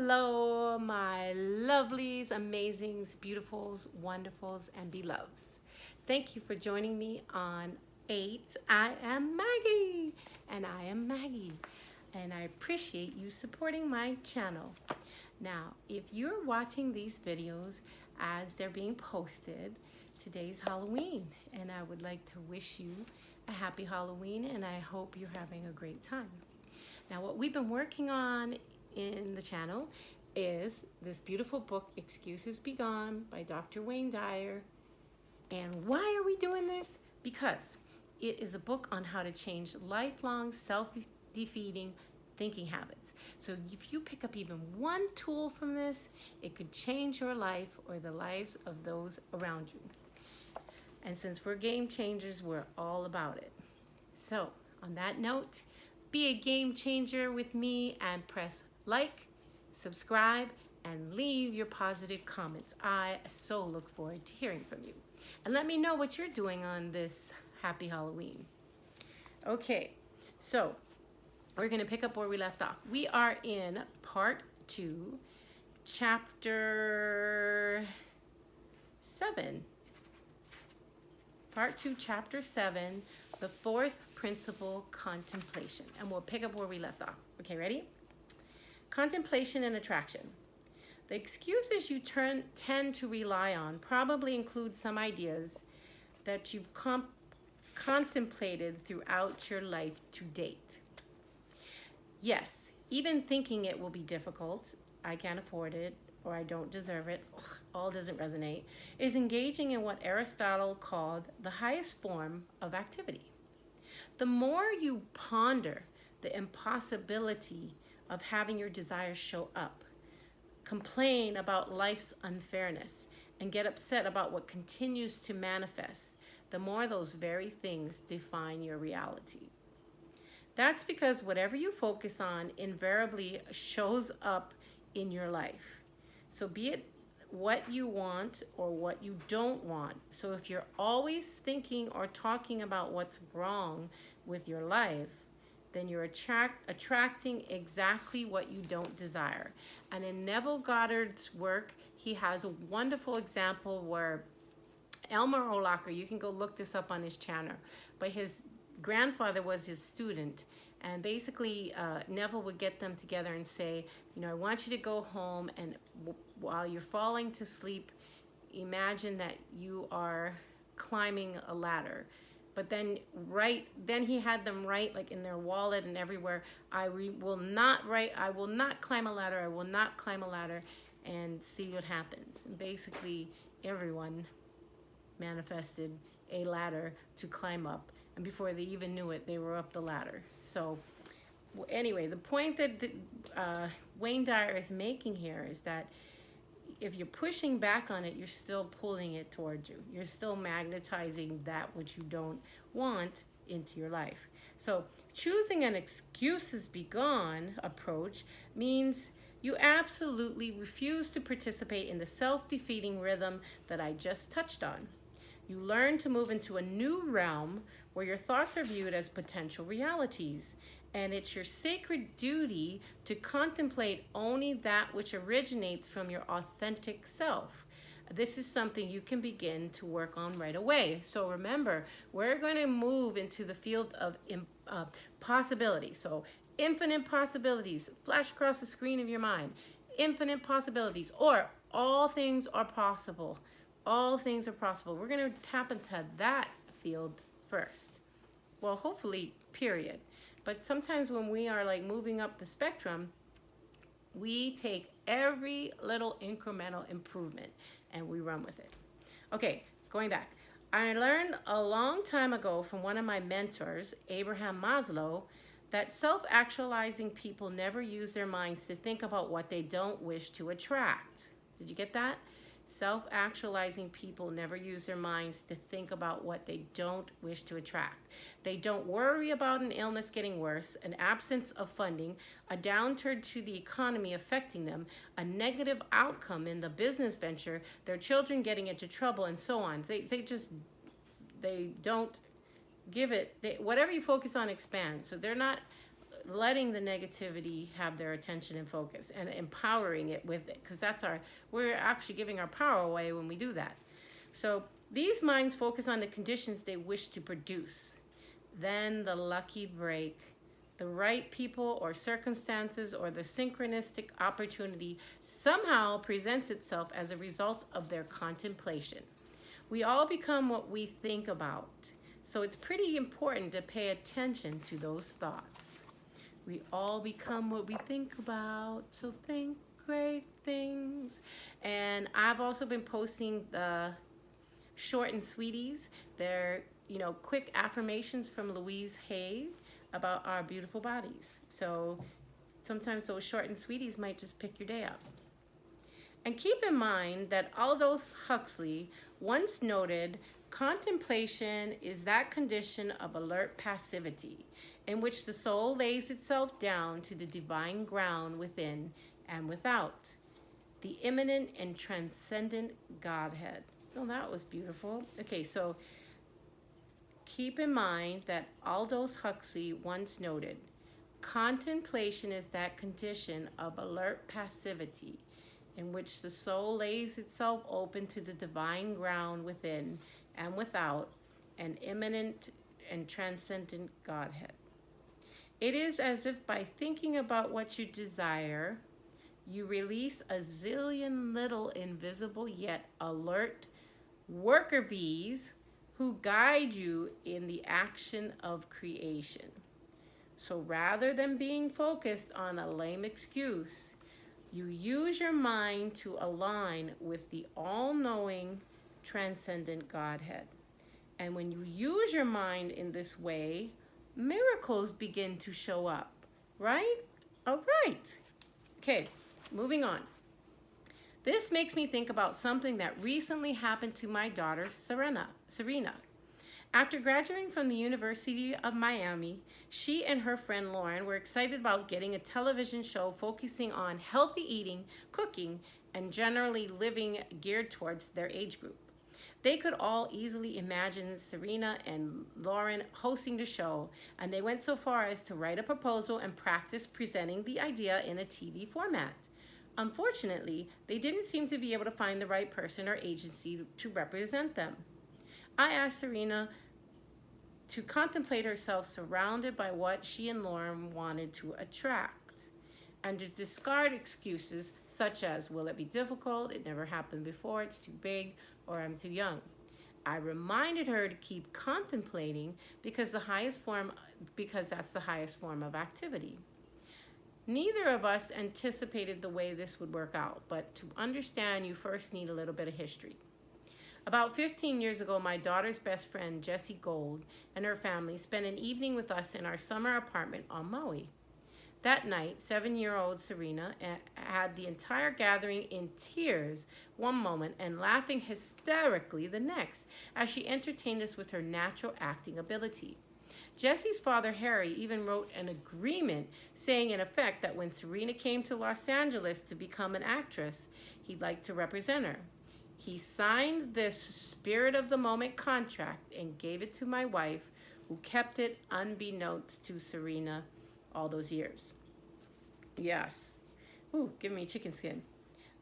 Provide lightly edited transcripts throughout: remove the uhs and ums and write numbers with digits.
Hello, my lovelies, amazings, beautifuls, wonderfuls, and beloveds. Thank you for joining me on 8. I am Maggie, and I am Maggie, and I appreciate you supporting my channel. Now, if you're watching these videos as they're being posted, today's Halloween, and I would like to wish you a happy Halloween, and I hope you're having a great time. Now, what we've been working on in the channel is this beautiful book, Excuses Be Gone by Dr. Dyer. And why are we doing this? Because it is a book on how to change lifelong self-defeating thinking habits. So if you pick up even one tool from this, it could change your life or the lives of those around you. And since we're game changers, we're all about it. So on that note, be a game changer with me and press like, subscribe, and leave your positive comments. I so look forward to hearing from you. And let me know what you're doing on this happy Halloween. Okay, so we're going to pick up where we left off. We are in part 2, chapter 7. Part 2, chapter 7, the fourth principle, contemplation. And we'll pick up where we left off. Okay, ready? Contemplation and attraction. The excuses you tend to rely on probably include some ideas that you've contemplated throughout your life to date. Yes, even thinking it will be difficult, I can't afford it, or I don't deserve it, all doesn't resonate, is engaging in what Aristotle called the highest form of activity. The more you ponder the impossibility of having your desires show up, complain about life's unfairness, and get upset about what continues to manifest, the more those very things define your reality. That's because whatever you focus on invariably shows up in your life. So be it what you want or what you don't want. So if you're always thinking or talking about what's wrong with your life, then you're attracting exactly what you don't desire. And in Neville Goddard's work, he has a wonderful example where Elmer O'Locker, you can go look this up on his channel, but his grandfather was his student. And basically, Neville would get them together and say, you know, I want you to go home, and while you're falling to sleep, imagine that you are climbing a ladder. But then he had them write, like in their wallet and everywhere, I will not climb a ladder, I will not climb a ladder, and see what happens. And basically, everyone manifested a ladder to climb up. And before they even knew it, they were up the ladder. So anyway, the point that Dyer is making here is that if you're pushing back on it, you're still pulling it towards you. You're still magnetizing that which you don't want into your life. So choosing an excuses be gone approach means you absolutely refuse to participate in the self-defeating rhythm that I just touched on. You learn to move into a new realm where your thoughts are viewed as potential realities, and it's your sacred duty to contemplate only that which originates from your authentic self. This is something you can begin to work on right away. So remember, we're going to move into the field of possibility. So infinite possibilities flash across the screen of your mind. Infinite possibilities, or all things are possible. All things are possible. We're going to tap into that field first. Well, hopefully, period. But sometimes when we are like moving up the spectrum, we take every little incremental improvement and we run with it. Okay, going back. I learned a long time ago from one of my mentors, Abraham Maslow, that self-actualizing people never use their minds to think about what they don't wish to attract. Did you get that? Self-actualizing people never use their minds to think about what they don't wish to attract. They don't worry about an illness getting worse, an absence of funding, a downturn to the economy affecting them, a negative outcome in the business venture, their children getting into trouble, and so on. They don't give it, whatever you focus on expands. So they're not letting the negativity have their attention and focus and empowering it with it, because we're actually giving our power away when we do that. So these minds focus on the conditions they wish to produce. Then the lucky break, the right people or circumstances or the synchronistic opportunity somehow presents itself as a result of their contemplation. We all become what we think about. So it's pretty important to pay attention to those thoughts. We all become what we think about, so think great things. And I've also been posting the short and sweeties. They're, quick affirmations from Louise Hay about our beautiful bodies. So sometimes those short and sweeties might just pick your day up. And keep in mind that Aldous Huxley once noted, contemplation is that condition of alert passivity in which the soul lays itself down to the divine ground within and without, the immanent and transcendent Godhead. Oh, that was beautiful. Okay, so keep in mind that Aldous Huxley once noted, contemplation is that condition of alert passivity in which the soul lays itself open to the divine ground within and without, an immanent and transcendent Godhead. It is as if by thinking about what you desire, you release a zillion little invisible yet alert worker bees who guide you in the action of creation. So rather than being focused on a lame excuse, you use your mind to align with the all-knowing, transcendent Godhead. And when you use your mind in this way, miracles begin to show up, right? All right. Okay, moving on. This makes me think about something that recently happened to my daughter, Serena. After graduating from the University of Miami, she and her friend Lauren were excited about getting a television show focusing on healthy eating, cooking, and generally living geared towards their age group. They could all easily imagine Serena and Lauren hosting the show, and they went so far as to write a proposal and practice presenting the idea in a TV format. Unfortunately, they didn't seem to be able to find the right person or agency to represent them. I asked Serena to contemplate herself surrounded by what she and Lauren wanted to attract, and to discard excuses such as, will it be difficult, it never happened before, it's too big, or I'm too young. I reminded her to keep contemplating because that's the highest form of activity. Neither of us anticipated the way this would work out, but to understand, you first need a little bit of history. About 15 years ago, my daughter's best friend, Jessie Gold, and her family spent an evening with us in our summer apartment on Maui. That night, 7-year-old Serena had the entire gathering in tears one moment and laughing hysterically the next as she entertained us with her natural acting ability. Jessie's father, Harry, even wrote an agreement saying in effect that when Serena came to Los Angeles to become an actress, he'd like to represent her. He signed this spirit of the moment contract and gave it to my wife, who kept it unbeknownst to Serena all those years. Yes. Ooh, give me chicken skin.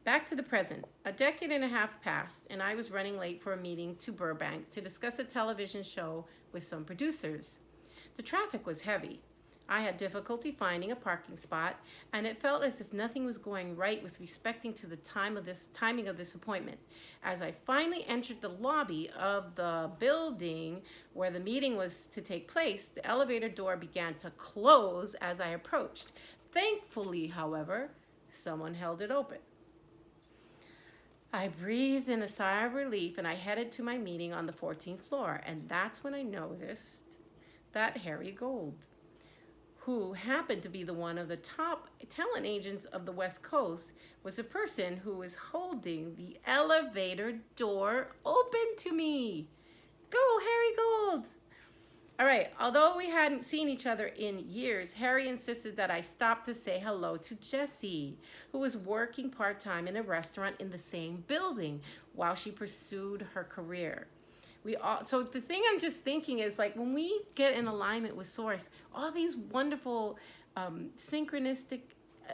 Back to the present. A decade and a half passed, and I was running late for a meeting to Burbank to discuss a television show with some producers. The traffic was heavy. I had difficulty finding a parking spot, and it felt as if nothing was going right with respecting to the timing of this appointment. As I finally entered the lobby of the building where the meeting was to take place, the elevator door began to close as I approached. Thankfully, however, someone held it open. I breathed in a sigh of relief, and I headed to my meeting on the 14th floor, and that's when I noticed that Harry Gold, who happened to be one of the top talent agents of the West Coast, was a person who was holding the elevator door open to me. Go, Harry Gold! All right, although we hadn't seen each other in years, Harry insisted that I stop to say hello to Jessie, who was working part-time in a restaurant in the same building while she pursued her career. So the thing I'm just thinking is, like, when we get in alignment with Source, all these wonderful synchronistic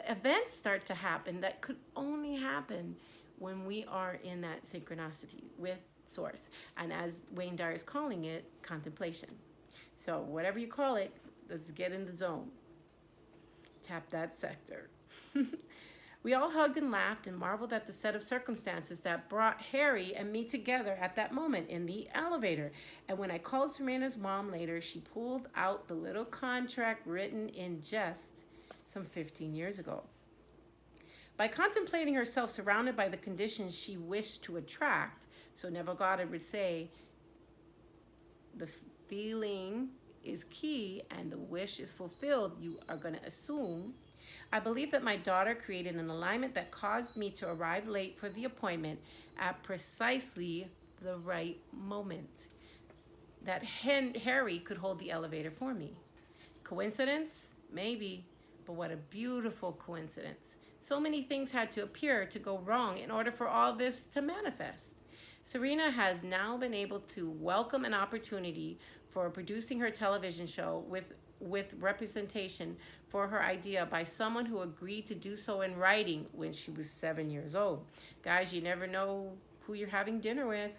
events start to happen that could only happen when we are in that synchronicity with source. And as Wayne Dyer is calling it, contemplation. So whatever you call it, let's get in the zone. Tap that sector. We all hugged and laughed and marveled at the set of circumstances that brought Harry and me together at that moment in the elevator. And when I called Serena's mom later, she pulled out the little contract written in just some 15 years ago. By contemplating herself surrounded by the conditions she wished to attract, so Neville Goddard would say, the feeling is key and the wish is fulfilled, you are going to assume. I believe that my daughter created an alignment that caused me to arrive late for the appointment at precisely the right moment. That Harry could hold the elevator for me. Coincidence? Maybe, but what a beautiful coincidence. So many things had to appear to go wrong in order for all this to manifest. Serena has now been able to welcome an opportunity for producing her television show with representation for her idea by someone who agreed to do so in writing when she was 7 years old. Guys, you never know who you're having dinner with.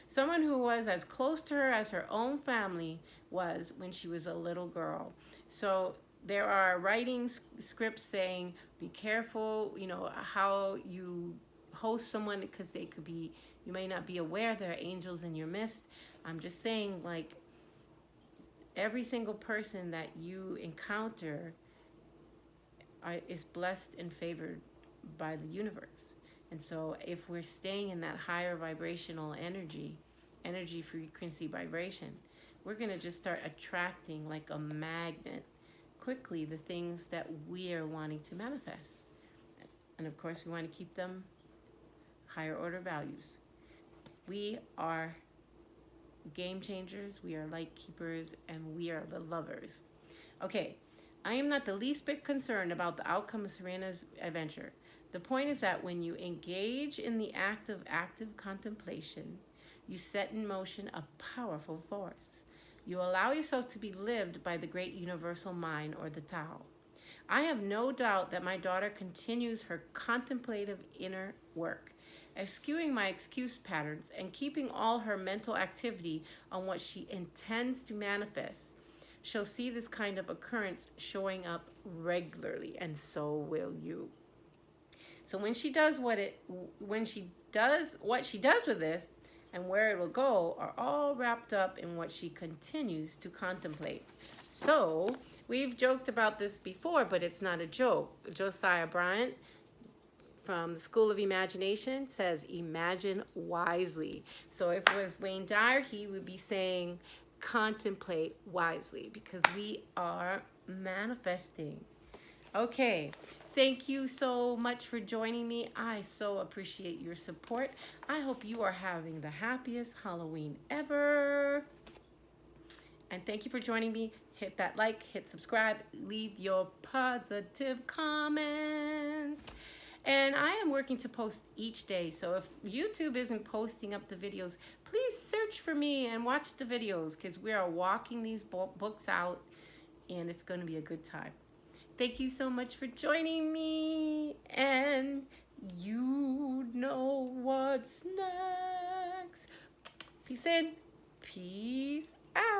Someone who was as close to her as her own family was when she was a little girl. So there are writing scripts saying, be careful, how you host someone because they could be, you may not be aware there are angels in your midst. I'm just saying, like, every single person that you encounter is blessed and favored by the universe. And so if we're staying in that higher vibrational energy frequency vibration, we're going to just start attracting like a magnet quickly the things that we are wanting to manifest. And of course, we want to keep them higher order values. We are game changers, we are light keepers, and we are the lovers. Okay, I am not the least bit concerned about the outcome of Serena's adventure. The point is that when you engage in the act of active contemplation, you set in motion a powerful force. You allow yourself to be lived by the great universal mind, or the Tao. I have no doubt that my daughter continues her contemplative inner work, eschewing my excuse patterns and keeping all her mental activity on what she intends to manifest. She'll see this kind of occurrence showing up regularly, and so will you. So when she does what she does with this, and where it will go, are all wrapped up in what she continues to contemplate. So we've joked about this before, but it's not a joke. Josiah Bryant from the School of Imagination says, imagine wisely. So if it was Wayne Dyer, he would be saying, contemplate wisely, because we are manifesting. Okay, thank you so much for joining me. I so appreciate your support. I hope you are having the happiest Halloween ever. And thank you for joining me. Hit that like, hit subscribe, leave your positive comments. And I am working to post each day. So if YouTube isn't posting up the videos, please search for me and watch the videos, because we are walking these books out, and it's going to be a good time. Thank you so much for joining me, and you know what's next. Peace in, peace out.